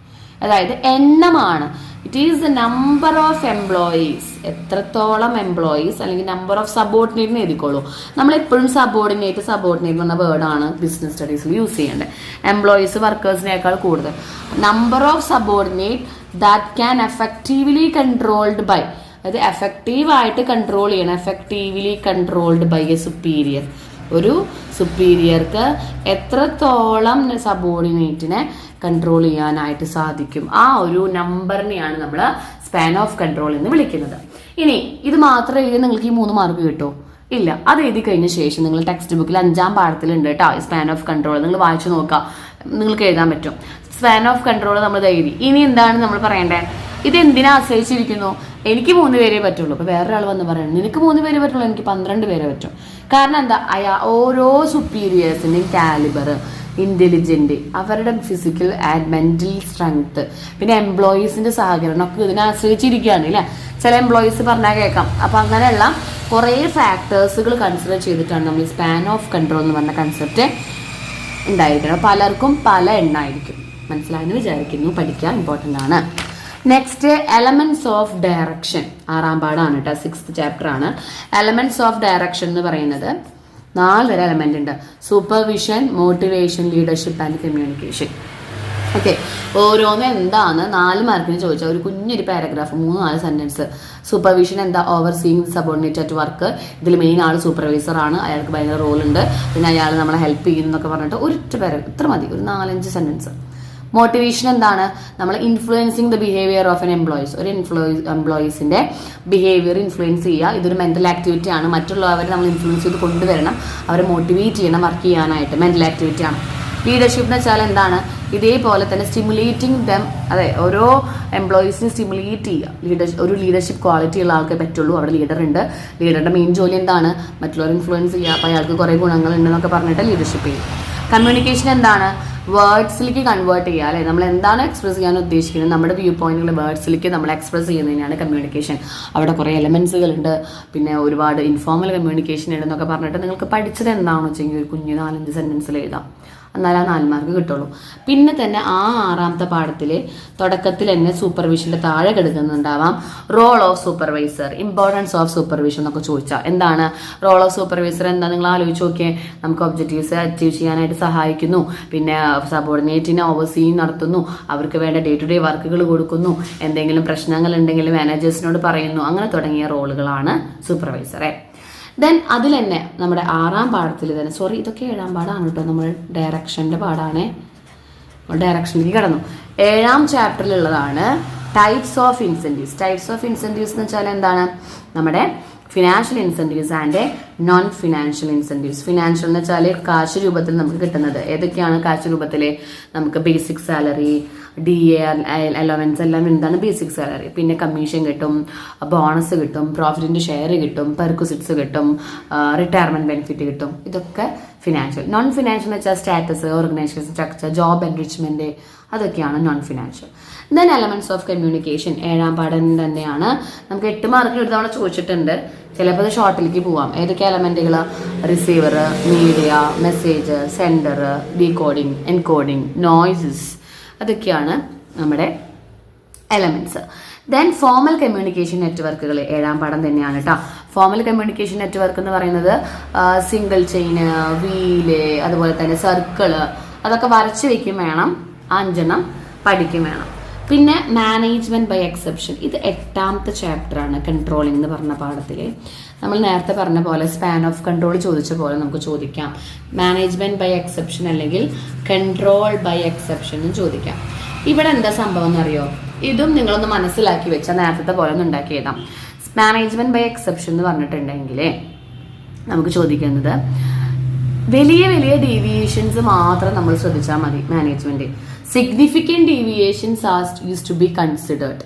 അതായത് എണ്ണമാണ്. It is the number of employees. എത്രത്തോളം എംപ്ലോയീസ് അല്ലെങ്കിൽ നമ്പർ ഓഫ് സബോർഡിനേറ്റിന് എഴുതിക്കോളൂ. നമ്മളെപ്പോഴും സബോർഡിനേറ്റ് എന്ന വേർഡാണ് ബിസിനസ് സ്റ്റഡീസിൽ യൂസ് ചെയ്യേണ്ടത്. എംപ്ലോയീസ് വർക്കേഴ്സിനേക്കാൾ കൂടുതൽ. Number of subordinate that can effectively controlled by, അതായത് എഫക്റ്റീവായിട്ട് കൺട്രോൾ ചെയ്യണം. Effectively controlled by a superior. ഒരു സുപ്പീരിയർക്ക് എത്രത്തോളം സബോർഡിനേറ്റിനെ കൺട്രോൾ ചെയ്യാനായിട്ട് സാധിക്കും, ആ ഒരു നമ്പറിനെയാണ് നമ്മൾ സ്പാൻ ഓഫ് കൺട്രോൾ എന്ന് വിളിക്കുന്നത്. ഇനി ഇത് മാത്രം എഴുതി നിങ്ങൾക്ക് ഈ 3 മാർക്ക് കിട്ടുമോ? ഇല്ല. അത് എഴുതി കഴിഞ്ഞ ശേഷം നിങ്ങൾ ടെക്സ്റ്റ് ബുക്കിൽ 5ാം പാഠത്തിലുണ്ട് കേട്ടോ സ്പാൻ ഓഫ് കൺട്രോൾ. നിങ്ങൾ വായിച്ചു നോക്കുക, നിങ്ങൾക്ക് എഴുതാൻ പറ്റും. സ്പാൻ ഓഫ് കൺട്രോൾ നമ്മൾ എഴുതി. ഇനി എന്താണ് നമ്മൾ പറയേണ്ടത്? ഇത് എന്തിനെ ആശ്രയിച്ചിരിക്കുന്നു? എനിക്ക് 3 പേരേ പറ്റുള്ളൂ. അപ്പോൾ വേറൊരാൾ വന്ന് പറയണം നിനക്ക് 3 പേരെ പറ്റുള്ളൂ, എനിക്ക് 12 പേരെ പറ്റും. കാരണം എന്താ, ഓരോ സുപ്പീരിയേഴ്സിൻ്റെയും കാലിബർ, ഇൻ്റലിജൻറ്റ്, അവരുടെ ഫിസിക്കൽ ആൻഡ് മെൻ്റൽ സ്ട്രെങ്ത്, പിന്നെ എംപ്ലോയീസിൻ്റെ സഹകരണം ഒക്കെ ഇതിനെ ആശ്രയിച്ചിരിക്കുകയാണ് അല്ലേ. ചില എംപ്ലോയീസ് പറഞ്ഞാൽ കേൾക്കാം. അപ്പോൾ അങ്ങനെയുള്ള കുറേ ഫാക്ടേഴ്സുകൾ കൺസിഡർ ചെയ്തിട്ടാണ് നമ്മൾ ഈ സ്പാൻ ഓഫ് കൺട്രോൾ എന്ന് പറഞ്ഞ കൺസെപ്റ്റ് ഉണ്ടായിരിക്കണം. പലർക്കും പല എണ്ണമായിരിക്കും. മനസ്സിലായെന്ന് വിചാരിക്കുന്നു. പഠിക്കുക ഇമ്പോർട്ടൻ്റ് ആണ്. Next elements of direction. 6ാം പാഠമാണ് കേട്ടോ, 6th ചാപ്റ്റർ ആണ്. എലമെന്റ്സ് ഓഫ് ഡയറക്ഷൻ എന്ന് പറയുന്നത് 4 തരം എലമെന്റ് ഉണ്ട്. Supervision, motivation, leadership and communication. Okay, ഓരോന്ന് എന്താണ് 4 മാർക്കിന് ചോദിച്ചാൽ ഒരു കുഞ്ഞൊരു പാരഗ്രാഫ് 3-4 സെന്റൻസ്. സൂപ്പർവിഷൻ എന്താ? Overseeing subordinate at work. ഇതിൽ മെയിൻ ആൾ സൂപ്പർവൈസർ ആണ്, അയാൾക്ക് ഭയങ്കര റോൾ ഉണ്ട്, പിന്നെ അയാൾ നമ്മളെ ഹെൽപ്പ് ചെയ്യുന്നൊക്കെ പറഞ്ഞിട്ട് ഒരൊറ്റ ഇത്ര മതി, ഒരു 4-5 സെന്റൻസ്. മോട്ടിവേഷൻ എന്താണ്? നമ്മൾ influencing the behaviour of N employees. ഒരു എംപ്ലോയീസിന്റെ ബിഹേവിയർ ഇൻഫ്ലുവൻസ് ചെയ്യുക. ഇതൊരു മെന്റൽ ആക്ടിവിറ്റി ആണ്. മറ്റുള്ളവരെ നമ്മൾ ഇൻഫ്ലുവൻസ് ചെയ്ത് കൊണ്ടുവരണം, അവരെ മോട്ടിവേറ്റ് ചെയ്യണം വർക്ക് ചെയ്യാനായിട്ട്. മെന്റൽ ആക്ടിവിറ്റി ആണ്. ലീഡർഷിപ്പ് എന്ന് വെച്ചാൽ എന്താണ്? ഇതേപോലെ തന്നെ സ്റ്റിമുലേറ്റിംഗ് ദം, അതെ, ഓരോ എംപ്ലോയീസിനെ സ്റ്റിമുലേറ്റ് ചെയ്യുക. ഒരു ലീഡർഷിപ്പ് ക്വാളിറ്റി ഉള്ള ആൾക്കേ പറ്റുള്ളൂ. അവിടെ ലീഡർ ഉണ്ട്, ലീഡറുടെ മെയിൻ ജോലി എന്താണ്? മറ്റുള്ളവർ ഇൻഫ്ലുവൻസ് ചെയ്യുക. അപ്പോൾ അയാൾക്ക് കുറേ ഗുണങ്ങളുണ്ടെന്നൊക്കെ പറഞ്ഞിട്ട് ലീഡർഷിപ്പ് ചെയ്യും. കമ്മ്യൂണിക്കേഷൻ എന്താണ്? വേർഡ്സിലേക്ക് കൺവേർട്ട് ചെയ്യുക, അല്ലെ? നമ്മൾ എന്താണ് എക്സ്പ്രസ് ചെയ്യാൻ ഉദ്ദേശിക്കുന്നത്, നമ്മുടെ വ്യൂ പോയിന്റുകൾ വേർഡ്സിലേക്ക് നമ്മൾ എക്സ്പ്രസ് ചെയ്യുന്നതിനാണ് കമ്മ്യൂണിക്കേഷൻ. അവിടെ കുറേ എലമെന്റ്സുകളുണ്ട്, പിന്നെ ഒരുപാട് ഇൻഫോർമൽ കമ്മ്യൂണിക്കേഷൻ ഉണ്ടെന്നൊക്കെ പറഞ്ഞിട്ട് നിങ്ങൾക്ക് പഠിച്ചത് എന്താണെന്ന് വെച്ചെങ്കിൽ ഒരു കുഞ്ഞ് 4-5 സെന്റൻസിൽ എഴുതാം. എന്നാലും ആ 4 മാർക്ക് കിട്ടുള്ളൂ. പിന്നെ തന്നെ ആ 6ാമത്തെ പാഠത്തിൽ തുടക്കത്തിൽ തന്നെ സൂപ്പർവിഷന്റെ താഴെ കിടക്കുന്നുണ്ടാവാം role of supervisor, importance of supervision എന്നൊക്കെ ചോദിച്ചാൽ എന്താണ് റോൾ ഓഫ് സൂപ്പർവൈസർ? എന്താ നിങ്ങൾ ആലോചിച്ച് നോക്കിയേ. നമുക്ക് ഒബ്ജക്റ്റീവ്സ് അച്ചീവ് ചെയ്യാനായിട്ട് സഹായിക്കുന്നു, പിന്നെ സബോർഡിനേറ്റിനെ ഓവർസീയിങ് നടത്തുന്നു, അവർക്ക് വേണ്ട ഡേ ടു ഡേ വർക്കുകൾ കൊടുക്കുന്നു, എന്തെങ്കിലും പ്രശ്നങ്ങൾ ഉണ്ടെങ്കിൽ മാനേജേഴ്സിനോട് പറയുന്നു, അങ്ങനെ തുടങ്ങിയ റോളുകളാണ് സൂപ്പർവൈസറെ. ദെൻ അതിൽ തന്നെ നമ്മുടെ 6ാം പാഠത്തിൽ തന്നെ, സോറി ഇതൊക്കെ 7ാം പാഠമാണ് കേട്ടോ, നമ്മൾ ഡയറക്ഷൻ്റെ പാഠാണേ, ഡയറക്ഷനിലേക്ക് കടന്നു. 7ാം ചാപ്റ്ററിലുള്ളതാണ് types of incentives. Types of incentives എന്ന് വെച്ചാൽ എന്താണ്? നമ്മുടെ financial incentives and non financial incentives. Financial എന്ന് വെച്ചാൽ കാശ് രൂപത്തിൽ നമുക്ക് കിട്ടുന്നത്. ഏതൊക്കെയാണ് കാശ് രൂപത്തിൽ? നമുക്ക് ബേസിക് സാലറി, DA അലവൻസ് എല്ലാം എന്താണ്? Basic salary. പിന്നെ കമ്മീഷൻ കിട്ടും, ബോണസ് കിട്ടും, പ്രോഫിറ്റിൻ്റെ ഷെയർ കിട്ടും, പെർക്വിസിറ്റ്സ് കിട്ടും, റിട്ടയർമെൻറ്റ് ബെനിഫിറ്റ് കിട്ടും. ഇതൊക്കെ ഫിനാൻഷ്യൽ. നോൺ ഫിനാൻഷ്യൽ എന്ന് വെച്ചാൽ status, organisation structure, job enrichment, അതൊക്കെയാണ് non financial. Then elements of communication 7ാം പാഠം തന്നെയാണ്. നമുക്ക് 8 മാർക്കിന് ഒരു തവണ ചോദിച്ചിട്ടുണ്ട്, ചിലപ്പോൾ അത് ഷോർട്ടിലേക്ക് പോവാം. ഏതൊക്കെ എലമെന്റുകൾ? Receiver, media, message, sender, decoding, encoding, noises, അതൊക്കെയാണ് നമ്മുടെ എലമെന്റ്സ്. ദെൻ ഫോമൽ കമ്മ്യൂണിക്കേഷൻ നെറ്റ്വർക്കുകൾ 7ാം പാഠം തന്നെയാണ് കേട്ടോ. ഫോമൽ കമ്മ്യൂണിക്കേഷൻ നെറ്റ്വർക്ക് എന്ന് പറയുന്നത് സിംഗിൾ ചെയിന്, വീല്, അതുപോലെ തന്നെ സർക്കിള്, അതൊക്കെ വരച്ച് വെക്കും വേണം. 5 പഠിക്കും വേണം. പിന്നെ മാനേജ്മെന്റ് ബൈ എക്സെപ്ഷൻ, ഇത് 8ാമത്തെ ചാപ്റ്ററാണ്. കൺട്രോളിംഗ് എന്ന് പറഞ്ഞ പാഠത്തിൽ നമ്മൾ നേരത്തെ പറഞ്ഞ പോലെ സ്പാൻ ഓഫ് കൺട്രോൾ ചോദിച്ച പോലെ നമുക്ക് ചോദിക്കാം. മാനേജ്മെന്റ് ബൈ എക്സെപ്ഷൻ അല്ലെങ്കിൽ കൺട്രോൾ ബൈ എക്സെപ്ഷൻ എന്ന് ചോദിക്കാം. ഇവിടെ എന്താ സംഭവം എന്നറിയോ? ഇതും നിങ്ങളൊന്ന് മനസ്സിലാക്കി വെച്ചാൽ നേരത്തെ പോലെ ഒന്ന് ഉണ്ടാക്കിയതാം. മാനേജ്മെന്റ് ബൈ എക്സെപ്ഷൻ എന്ന് പറഞ്ഞിട്ടുണ്ടെങ്കിൽ നമുക്ക് ചോദിക്കുന്നത് വലിയ വലിയ ഡീവിയേഷൻസ് മാത്രം നമ്മൾ ശ്രദ്ധിച്ചാൽ മതി. Management significant deviations are use to be considered,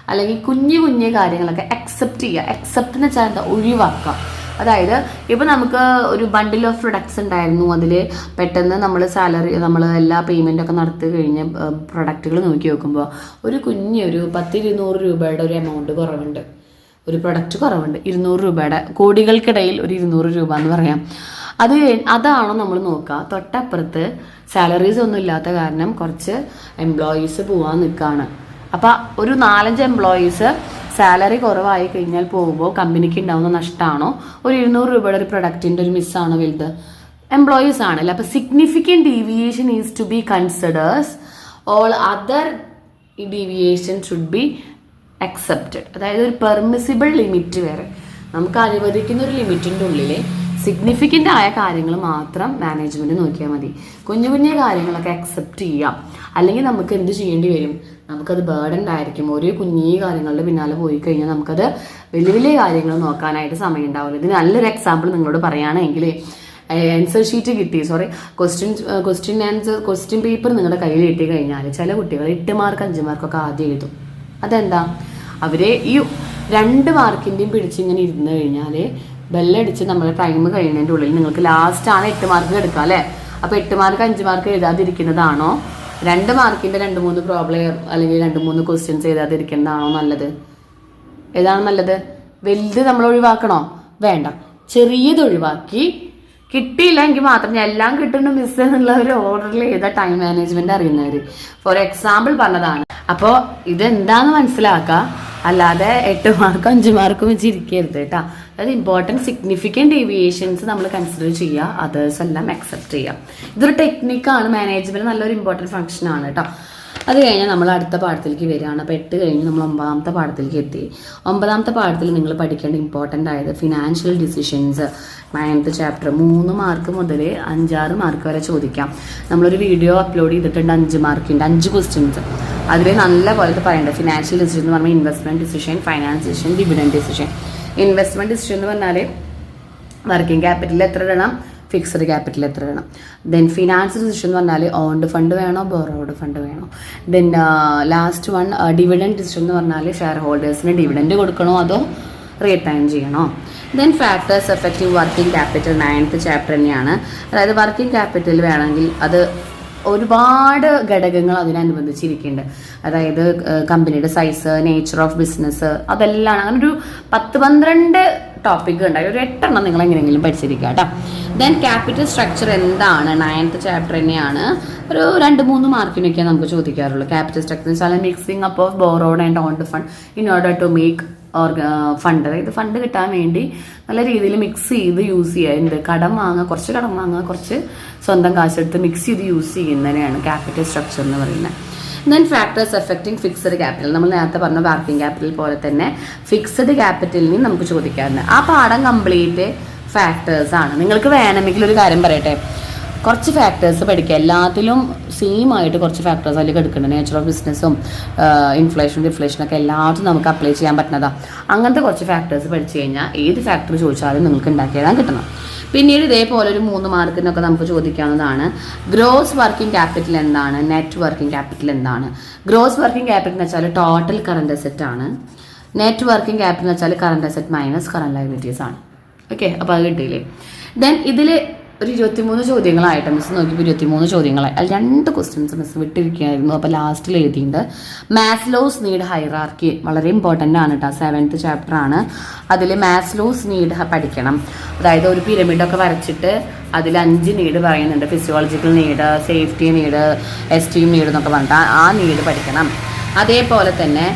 അല്ലെങ്കിൽ കുഞ്ഞു കുഞ്ഞു കാര്യങ്ങളൊക്കെ അക്സെപ്റ്റ് ചെയ്യുക. അക്സെപ്റ്റ് എന്ന് വെച്ചാൽ എന്താ? ഒഴിവാക്കാം. അതായത് ഇപ്പം നമുക്ക് ഒരു ബണ്ടിൽ ഓഫ് പ്രൊഡക്ട്സ് ഉണ്ടായിരുന്നു, അതിൽ പെട്ടെന്ന് നമ്മൾ എല്ലാ പേയ്മെൻറ്റൊക്കെ നടത്തി കഴിഞ്ഞ് പ്രൊഡക്റ്റുകൾ നോക്കി നോക്കുമ്പോൾ ഒരു കുഞ്ഞൊരു 10-200 രൂപയുടെ ഒരു എമൗണ്ട് കുറവുണ്ട്, ഒരു പ്രൊഡക്റ്റ് കുറവുണ്ട്. 200 രൂപയുടെ, കോടികൾക്കിടയിൽ ഒരു 200 രൂപ എന്ന് പറയാം. അതാണോ നമ്മൾ നോക്കുക? തൊട്ടപ്പുറത്ത് സാലറീസ് ഒന്നും ഇല്ലാത്ത കാരണം കുറച്ച് എംപ്ലോയീസ് പോകാൻ നിൽക്കുകയാണ്. അപ്പം ഒരു 4-5 എംപ്ലോയീസ് സാലറി കുറവായി കഴിഞ്ഞാൽ പോകുമ്പോൾ കമ്പനിക്ക് ഉണ്ടാവുന്ന നഷ്ടമാണോ? ഒരു 200 രൂപയുടെ ഒരു പ്രൊഡക്റ്റിൻ്റെ ഒരു മിസ്സാണോ വലുത്? എംപ്ലോയീസ് ആണല്ലോ. അപ്പം significant deviation is to be considers, all other deviation should be accepted. അതായത് ഒരു പെർമിസിബിൾ ലിമിറ്റ് വരെ, നമുക്ക് അനുവദിക്കുന്ന ഒരു ലിമിറ്റിൻ്റെ ഉള്ളിൽ സിഗ്നിഫിക്കൻ്റ് ആയ കാര്യങ്ങൾ മാത്രം മാനേജ്മെൻറ്റ് നോക്കിയാൽ മതി. കുഞ്ഞു കുഞ്ഞു കാര്യങ്ങളൊക്കെ അക്സെപ്റ്റ് ചെയ്യാം. അല്ലെങ്കിൽ നമുക്ക് എന്ത് ചെയ്യേണ്ടി വരും? നമുക്കത് ബേർഡൻ ആയിരിക്കും. ഓരോ കുഞ്ഞു കാര്യങ്ങളുടെ പിന്നാലെ പോയി കഴിഞ്ഞാൽ നമുക്കത് വലിയ വലിയ കാര്യങ്ങൾ നോക്കാനായിട്ട് സമയം ഉണ്ടാവില്ല. ഇതിന് നല്ലൊരു എക്സാമ്പിൾ നിങ്ങളോട് പറയുകയാണെങ്കിൽ, ആൻസർ ഷീറ്റ് കിട്ടി, ക്വസ്റ്റ്യൻ പേപ്പർ നിങ്ങളുടെ കയ്യിൽ കിട്ടി കഴിഞ്ഞാൽ ചില കുട്ടികൾ 8 മാർക്ക് 5 മാർക്കൊക്കെ ആദ്യം എഴുതും. അതെന്താ? അവരെ ഈ 2 മാർക്കിൻ്റെയും പിടിച്ചിങ്ങനെ ഇരുന്ന് കഴിഞ്ഞാൽ ബെല്ലടിച്ച് നമ്മുടെ ടൈം കഴിയുന്നതിൻ്റെ ഉള്ളിൽ നിങ്ങൾക്ക് ലാസ്റ്റാണ് 8 മാർക്ക് എടുക്കുക, അല്ലേ? അപ്പോൾ 8 മാർക്ക് 5 മാർക്ക് എഴുതാതിരിക്കുന്നതാണോ 2 മാർക്കിൻ്റെ 2-3 പ്രോബ്ലം അല്ലെങ്കിൽ 2-3 ക്വസ്റ്റ്യൻസ് എഴുതാതിരിക്കുന്നതാണോ നല്ലത്? ഏതാണ് നല്ലത്? വലുത് നമ്മൾ ഒഴിവാക്കണോ? വേണ്ട, ചെറിയത് ഒഴിവാക്കി കിട്ടിയില്ല എങ്കിൽ മാത്രം എല്ലാം കിട്ടുന്ന മിസ് എന്നുള്ള ഒരു ഓർഡറിൽ ഏതാ ടൈം മാനേജ്മെന്റ് അറിയുന്നവർ. ഫോർ എക്സാമ്പിൾ പറഞ്ഞതാണ്. അപ്പോൾ ഇതെന്താന്ന് മനസ്സിലാക്കുക. അല്ലാതെ 8 മാർക്കും 5 മാർക്കും വെച്ചിരിക്കരുത് കേട്ടോ. അതായത് ഇമ്പോർട്ടൻറ്റ് സിഗ്നിഫിക്കൻറ്റ് ഡീവിയേഷൻസ് നമ്മൾ കൺസിഡർ ചെയ്യുക, അതേഴ്സ് എല്ലാം അക്സെപ്റ്റ് ചെയ്യുക. ഇതൊരു ടെക്നിക്കാണ്, മാനേജ്മെൻറ്റ് നല്ലൊരു ഇമ്പോർട്ടൻറ്റ് ഫംഗ്ഷനാണ് കേട്ടോ. അത് കഴിഞ്ഞാൽ നമ്മൾ അടുത്ത പാഠത്തിലേക്ക് വരികയാണ്. അപ്പോൾ 8 കഴിഞ്ഞ് നമ്മൾ 9ാമത്തെ പാഠത്തിലേക്ക് എത്തി. 9ാമത്തെ പാഠത്തിൽ നിങ്ങൾ പഠിക്കേണ്ട ഇമ്പോർട്ടൻ്റ് ആയത് financial decisions 9th chapter 3 mark മുതൽ 5-6 മാർക്ക് വരെ ചോദിക്കാം. നമ്മളൊരു വീഡിയോ അപ്ലോഡ് ചെയ്തിട്ടുണ്ട് 5 മാർക്കിൻ്റെ 5 ക്വസ്റ്റ്യൻസ്. അതിൽ നല്ല പോലെ പറയേണ്ടത് ഫിനാൻഷ്യൽ ഡിസിഷൻ എന്ന് പറഞ്ഞാൽ investment decision, finance decision, dividend decision. Investment decision എന്ന് പറഞ്ഞാൽ വർക്കിംഗ് ക്യാപിറ്റൽ എത്ര ഇടണം, ഫിക്സഡ് ക്യാപിറ്റൽ എത്ര വേണം. ദെൻ ഫിനാൻസ് ഡിസിഷൻ എന്ന് പറഞ്ഞാൽ ഓൺഡ് ഫണ്ട് വേണോ ബോറോഡ് ഫണ്ട് വേണോ. Then last one dividend decision എന്ന് പറഞ്ഞാൽ ഷെയർ ഹോൾഡേഴ്സിന് ഡിവിഡൻഡ് കൊടുക്കണോ അതോ റിട്ടേൺ ചെയ്യണോ. Then factors effective working capital 9th chapter തന്നെയാണ്. അതായത് വർക്കിംഗ് ക്യാപിറ്റൽ വേണമെങ്കിൽ അത് ഒരുപാട് ഘടകങ്ങൾ അതിനനുബന്ധിച്ചിരിക്കുന്നുണ്ട്. അതായത് കമ്പനിയുടെ സൈസ്, നേച്ചർ ഓഫ് ബിസിനസ്, അതെല്ലാം അങ്ങനെ ഒരു 10-12 ടോപ്പിക് ഉണ്ടായി. ഒരു 8 എണ്ണം നിങ്ങൾ എങ്ങനെയെങ്കിലും പഠിച്ചിരിക്കുക കേട്ടോ. ദെൻ ക്യാപിറ്റൽ സ്ട്രക്ചർ എന്താണ് 9th ചാപ്റ്റർ തന്നെയാണ്. ഒരു 2-3 മാർക്കിനൊക്കെ നമുക്ക് ചോദിക്കാറുള്ളൂ. ക്യാപിറ്റൽ സ്ട്രക്ചർ എന്ന് വെച്ചാൽ mixing up of borrowed and owned fund in order to make fund. അതായത് ഫണ്ട് കിട്ടാൻ വേണ്ടി നല്ല രീതിയിൽ മിക്സ് ചെയ്ത് യൂസ് ചെയ്യുക. എന്ത് കടം വാങ്ങുക, കുറച്ച് കടം വാങ്ങുക, കുറച്ച് സ്വന്തം കാശെടുത്ത് മിക്സ് ചെയ്ത് യൂസ് ചെയ്യുന്നതിനെയാണ് ക്യാപിറ്റൽ സ്ട്രക്ചർ എന്ന് പറയുന്നത്. Then factors affecting fixed capital. നമ്മൾ നേരത്തെ പറഞ്ഞ വർക്കിംഗ് ക്യാപിറ്റൽ പോലെ തന്നെ ഫിക്സഡ് ക്യാപിറ്റലിന് നമുക്ക് ചോദിക്കാറുണ്ട്. ആ പാഠം കംപ്ലീറ്റ് ഫാക്ടേഴ്സ് ആണ്. നിങ്ങൾക്ക് വേണമെങ്കിൽ ഒരു കാര്യം പറയട്ടെ, കുറച്ച് ഫാക്ടേഴ്സ് പഠിക്കുക. എല്ലാത്തിലും സെയിം ആയിട്ട് കുറച്ച് ഫാക്ടേഴ്സ് അതിൽ എടുക്കുന്നുണ്ട്. നേച്ചർ ഓഫ് ബിസിനസ്സും ഇൻഫ്ലേഷനും ഡിഫ്ലേഷനൊക്കെ എല്ലാവർക്കും നമുക്ക് അപ്ലൈ ചെയ്യാൻ പറ്റുന്നതാണ്. അങ്ങനത്തെ കുറച്ച് ഫാക്ടേഴ്സ് പഠിച്ചു കഴിഞ്ഞാൽ ഏത് ഫാക്ടർ ചോദിച്ചാലും നിങ്ങൾക്ക് ഉണ്ടാക്കിയെഴുതാൻ കിട്ടണം. പിന്നീട് ഇതേപോലെ ഒരു 3 മാർക്കിനൊക്കെ നമുക്ക് ചോദിക്കാവുന്നതാണ്. ഗ്രോസ് വർക്കിംഗ് ക്യാപിറ്റൽ എന്താണ്, നെറ്റ് വർക്കിംഗ് ക്യാപിറ്റൽ എന്താണ്. ഗ്രോസ് വർക്കിംഗ് ക്യാപിറ്റൽ എന്ന് വെച്ചാൽ ടോട്ടൽ കറണ്ട് അസെറ്റ് ആണ്. നെറ്റ് വർക്കിംഗ് ക്യാപിറ്റൽ എന്ന് വെച്ചാൽ current asset minus current liabilities ആണ്. ഓക്കെ, അപ്പോൾ അത് കിട്ടിയില്ലേ. ദെൻ ഇതിൽ ഒരു 23 ചോദ്യങ്ങളായിട്ട് മിസ് നോക്കിയപ്പോൾ 23 ചോദ്യങ്ങളായി. അതിൽ 2 ക്വസ്റ്റ്യൻസ് മിസ് വിട്ടിരിക്കുകയായിരുന്നു. അപ്പോൾ ലാസ്റ്റിൽ എഴുതിയിട്ടുണ്ട് മാസ്ലോസ് നീഡ് ഹൈറാർക്കി. വളരെ ഇമ്പോർട്ടൻ്റ് ആണ് കേട്ടോ, 7th ചാപ്റ്റർ ആണ്. അതിൽ മാസ്ലോസ് നീഡ് പഠിക്കണം. അതായത് ഒരു പിരമിഡൊക്കെ വരച്ചിട്ട് അതിൽ 5 നീഡ് പറയുന്നുണ്ട്. Physiological need, safety need, esteem need എന്നൊക്കെ പറഞ്ഞിട്ട് ആ നീഡ് പഠിക്കണം. അതേപോലെ തന്നെ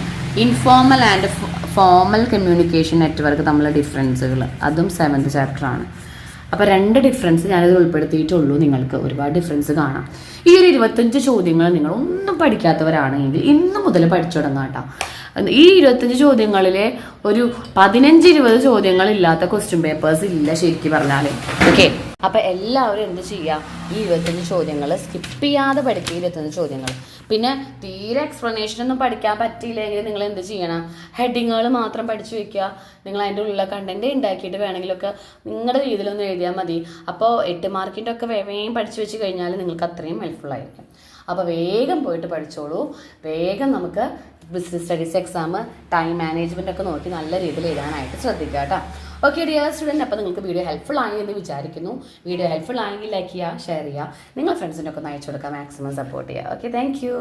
informal and formal communication network തമ്മിലുള്ള ഡിഫറൻസുകൾ, അതും 7th ചാപ്റ്റർ ആണ്. അപ്പോൾ 2 ഡിഫറൻസ് ഞാനിത് ഉൾപ്പെടുത്തിയിട്ടുള്ളൂ. നിങ്ങൾക്ക് ഒരുപാട് ഡിഫറൻസ് കാണാം. ഈ ഒരു 25 ചോദ്യങ്ങൾ നിങ്ങൾ ഒന്നും പഠിക്കാത്തവരാണെങ്കിൽ ഇന്ന് മുതൽ പഠിച്ചു തുടങ്ങാം കേട്ടോ. ഈ 25 ചോദ്യങ്ങളിലെ ഒരു 15-20 ചോദ്യങ്ങൾ ഇല്ലാത്ത ക്വസ്റ്റ്യൻ പേപ്പേഴ്സ് ഇല്ല ശരിക്കും പറഞ്ഞാൽ. ഓക്കെ, അപ്പം എല്ലാവരും എന്ത് ചെയ്യുക, ഈ 25 ചോദ്യങ്ങൾ സ്കിപ്പ് ചെയ്യാതെ പഠിക്കുക. 25 ചോദ്യങ്ങൾ. പിന്നെ തീരെ എക്സ്പ്ലനേഷൻ ഒന്നും പഠിക്കാൻ പറ്റിയില്ലെങ്കിൽ നിങ്ങൾ എന്ത് ചെയ്യണം, ഹെഡിങ്ങുകൾ മാത്രം പഠിച്ചു വെക്കുക. നിങ്ങൾ അതിൻ്റെ ഉള്ള കണ്ടന്റ് ഉണ്ടാക്കിയിട്ട് വേണമെങ്കിലൊക്കെ നിങ്ങളുടെ രീതിയിലൊന്ന് എഴുതിയാൽ മതി. അപ്പോൾ 8 മാർക്കിൻ്റെ ഒക്കെ വേഗം പഠിച്ചു വെച്ച് കഴിഞ്ഞാൽ നിങ്ങൾക്ക് അത്രയും ഹെൽപ്ഫുൾ ആയിരിക്കും. അപ്പോൾ വേഗം പോയിട്ട് പഠിച്ചോളൂ. വേഗം നമുക്ക് business studies exam time management ഒക്കെ നോക്കി നല്ല രീതിയിൽ എഴുതാനായിട്ട് ശ്രദ്ധിക്കുക കേട്ടോ. ഓക്കെ ഡിയർ സ്റ്റുഡൻറ്റ്, അപ്പോൾ നിങ്ങൾക്ക് വീഡിയോ ഹെൽപ്ഫുൾ ആയി എന്ന് വിചാരിക്കുന്നു. വീഡിയോ ഹെൽപ്ഫുൾ ആയെങ്കിൽ ലൈക്ക് ചെയ്യുക, ഷെയർ ചെയ്യുക, നിങ്ങൾ ഫ്രണ്ട്സിനൊക്കെ ഒന്ന് അയച്ചു കൊടുക്കുക, മാക്സിമം സപ്പോർട്ട് ചെയ്യുക. Okay, thank you.